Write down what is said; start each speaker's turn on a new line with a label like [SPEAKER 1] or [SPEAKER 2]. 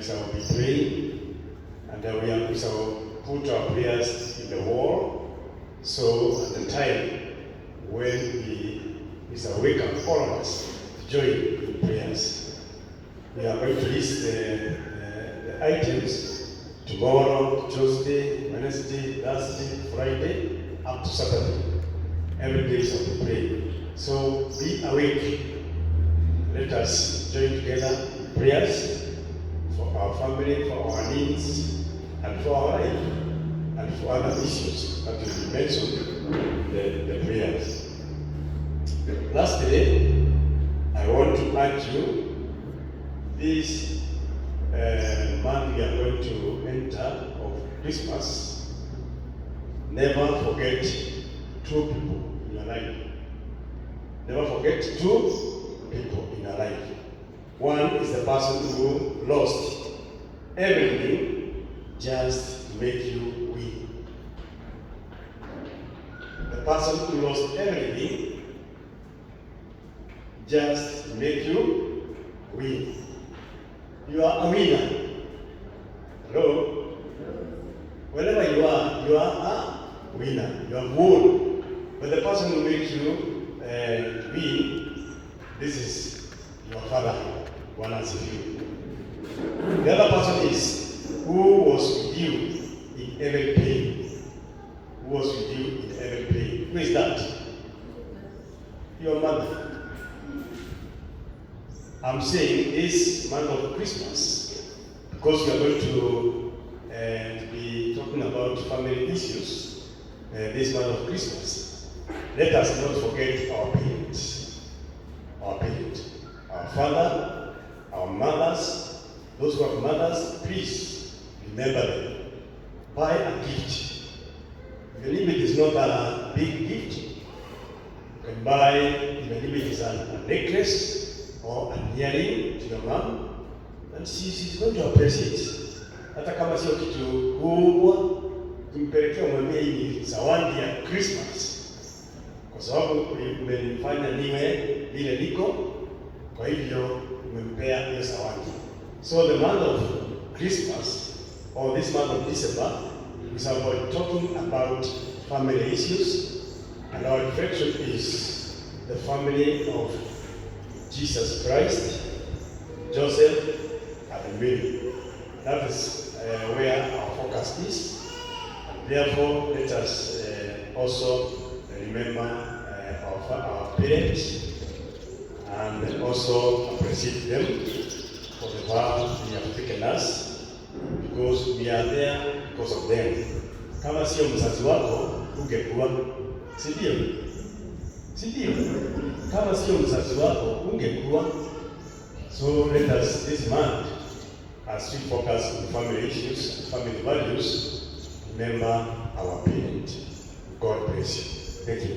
[SPEAKER 1] we shall be praying, and we shall put our prayers in the wall. So at the time when we shall wake up, all of us join in prayers. We are going to list the items tomorrow, Tuesday, Wednesday, Thursday, Friday, up to Saturday. Every day shall be praying. So be awake. Let us join together in prayers for our family, for our needs, and for our life, and for other issues that will be mentioned in the prayers. Lastly, I want to urge you, this month we are going to enter of Christmas, never forget 2 people in your life. Never forget 2 people in your life. One is the person who lost everything just to make you win. The person who lost everything just to make you win. You are a winner. Hello? Wherever you are a winner. You have won. But the person who makes you win, this is your father, one as you. The other person is who was with you in every pain. Who was with you in every pain. Who is that? Your mother. I'm saying this month of Christmas, because we are going to be talking about family issues this month of Christmas. Let us not forget our parents. Our father, our mothers, those who have mothers, please remember them. Buy a gift. Even if it is not a big gift, you can buy, even if it is a necklace or an earring to your mom, and she's going to appreciate. Hata kama sio kitu kubwa, tumpelekea mwambie hii ni zawadi ya Christmas. Kwa sababu umenifanya niwe vile niko, kwa hivyo umempea hiyo zawadi. So the month of Christmas, or this month of December, we shall be talking about family issues, and our reflection is the family of Jesus Christ, Joseph, and Mary. That is where our focus is. And therefore, let us also remember our parents and also appreciate them for the path they have taken us, because we are there because of them. Kama sio mzazi wako, ungekuwa, si ndio? Kama sio mzazi wako, ungekuwa. So let us this month, as we focus on family issues, family values, remember our parents. God bless you. Thank you.